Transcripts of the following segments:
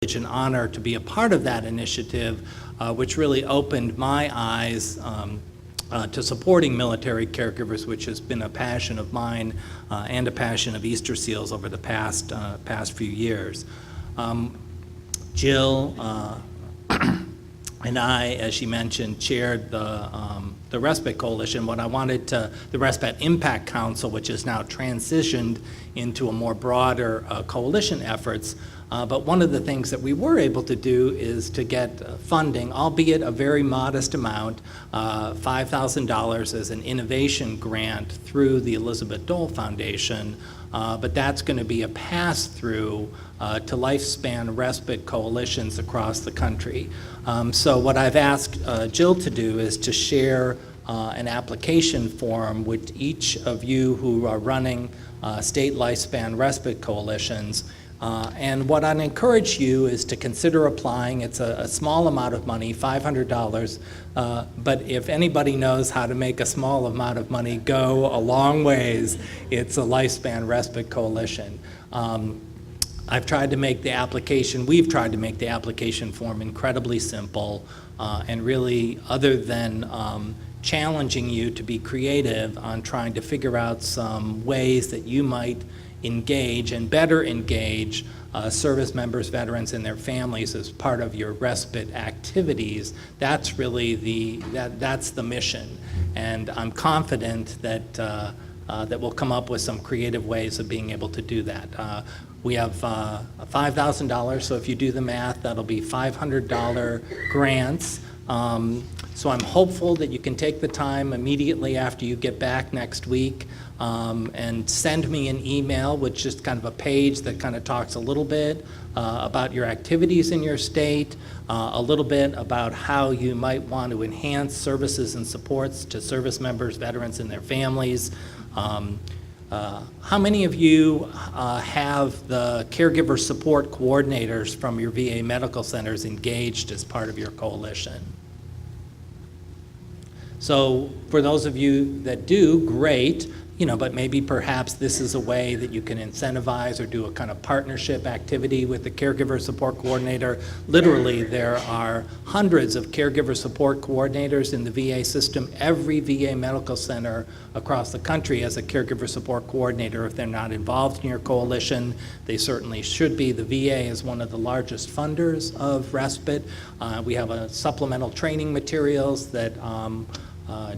an honor to be a part of that initiative, which really opened my eyes to supporting military caregivers, which has been a passion of mine and a passion of Easterseals over the past few years. Jill and I, as she mentioned, chaired the Respite Coalition. What I wanted to, the Respite Impact Council, which has now transitioned into a more broader coalition efforts. But one of the things that we were able to do is to get funding, albeit a very modest amount, $5,000 as an innovation grant through the Elizabeth Dole Foundation. But that's going to be a pass-through to Lifespan Respite coalitions across the country. So what I've asked Jill to do is to share an application form with each of you who are running state Lifespan Respite coalitions. And what I'd encourage you is to consider applying. It's a small amount of money, $500, but if anybody knows how to make a small amount of money go a long ways, it's a Lifespan Respite Coalition. I've tried to make the application, we've tried to make the application form incredibly simple, and really, other than challenging you to be creative on trying to figure out some ways that you might engage and better engage service members, veterans, and their families as part of your respite activities. That's really that's the mission, and I'm confident that that we'll come up with some creative ways of being able to do that. We have $5,000, so if you do the math, that'll be $500 grants. So I'm hopeful that you can take the time immediately after you get back next week and send me an email with just kind of a page that kind of talks a little bit about your activities in your state, a little bit about how you might want to enhance services and supports to service members, veterans, and their families. How many of you have the caregiver support coordinators from your VA medical centers engaged as part of your coalition? So for those of you that do, great, but maybe perhaps this is a way that you can incentivize or do a kind of partnership activity with the caregiver support coordinator. Literally, there are hundreds of caregiver support coordinators in the VA system. Every VA medical center across the country has a caregiver support coordinator. If they're not involved in your coalition, they certainly should be. The VA is one of the largest funders of respite. We have a supplemental training materials that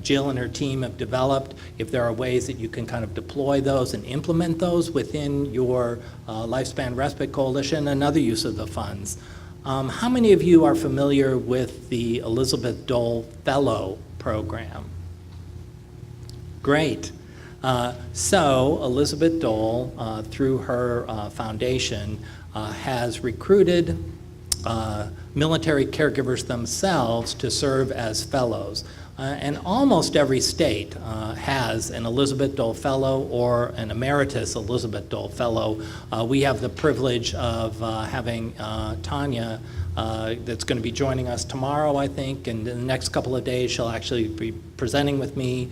Jill and her team have developed. If there are ways that you can kind of deploy those and implement those within your Lifespan Respite Coalition, another use of the funds. How many of you are familiar with the Elizabeth Dole Fellow Program? Great. So Elizabeth Dole, through her foundation, has recruited military caregivers themselves to serve as fellows. And almost every state has an Elizabeth Dole Fellow or an Emeritus Elizabeth Dole Fellow. We have the privilege of having Tanya that's going to be joining us tomorrow, I think, and in the next couple of days she'll actually be presenting with me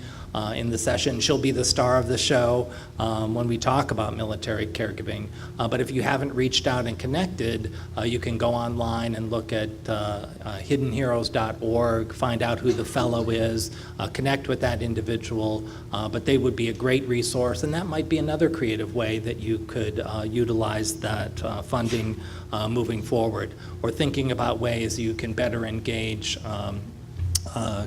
in the session. She'll be the star of the show when we talk about military caregiving. But if you haven't reached out and connected, you can go online and look at hiddenheroes.org, find out who the fellow is, connect with that individual, but they would be a great resource, and that might be another creative way that you could utilize that funding moving forward, or thinking about ways you can better engage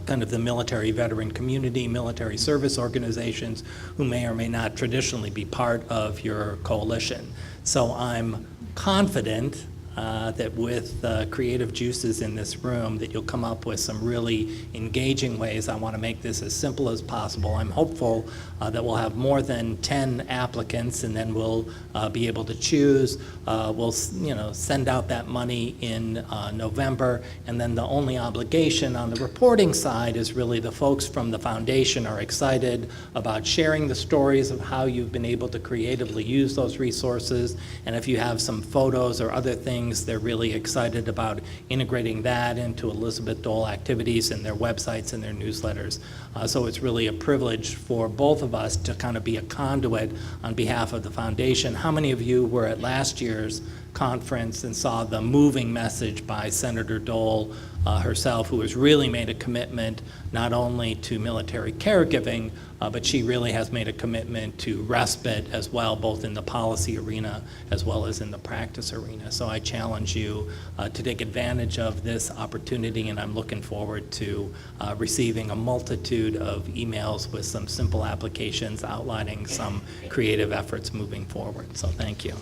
kind of the military veteran community, military service organizations who may or may not traditionally be part of your coalition. So I'm confident that with creative juices in this room that you'll come up with some really engaging ways. I want to make this as simple as possible. I'm hopeful that we'll have more than 10 applicants, and then we'll be able to choose. We'll send out that money in November, and then the only obligation on the reporting side is really the folks from the foundation are excited about sharing the stories of how you've been able to creatively use those resources, and if you have some photos or other things, they're really excited about integrating that into Elizabeth Dole activities and their websites and their newsletters. So it's really a privilege for both of us to kind of be a conduit on behalf of the foundation. How many of you were at last year's conference and saw the moving message by Senator Dole herself, who has really made a commitment not only to military caregiving, but she really has made a commitment to respite as well, both in the policy arena as well as in the practice arena. So I challenge you to take advantage of this opportunity, and I'm looking forward to receiving a multitude of emails with some simple applications outlining some creative efforts moving forward. So thank you.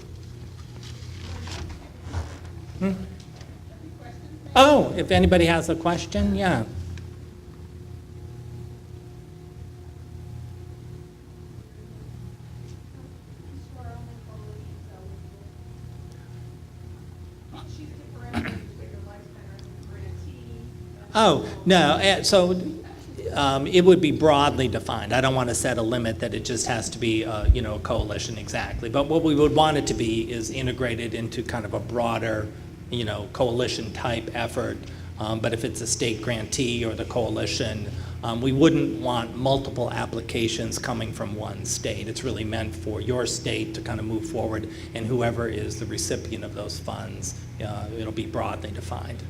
Oh, if anybody has a question, yeah. Oh, no, so it would be broadly defined. I don't want to set a limit that it just has to be, a coalition exactly. But what we would want it to be is integrated into kind of a broader, coalition type effort. But if it's a state grantee or the coalition, we wouldn't want multiple applications coming from one state. It's really meant for your state to kind of move forward, and whoever is the recipient of those funds, it'll be broadly defined.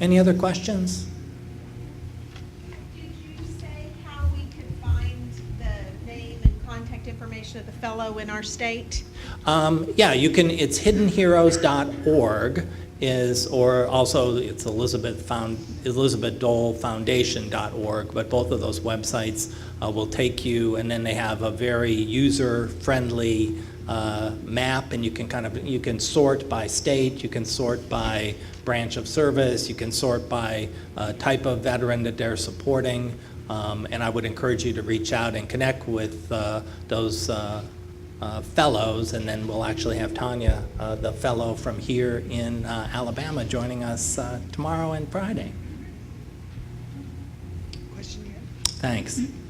Any other questions? Did you say how we could find the name and contact information of the fellow in our state? Yeah, you can. It's hiddenheroes.org or also it's Elizabeth Dole Foundation.org, but both of those websites will take you, and then they have a very user-friendly map, and you can sort by state, you can sort by branch of service, you can sort by type of veteran that they're supporting, and I would encourage you to reach out and connect with those fellows, and then we'll actually have Tanya, the fellow from here in Alabama, joining us tomorrow and Friday. Question here? Thanks.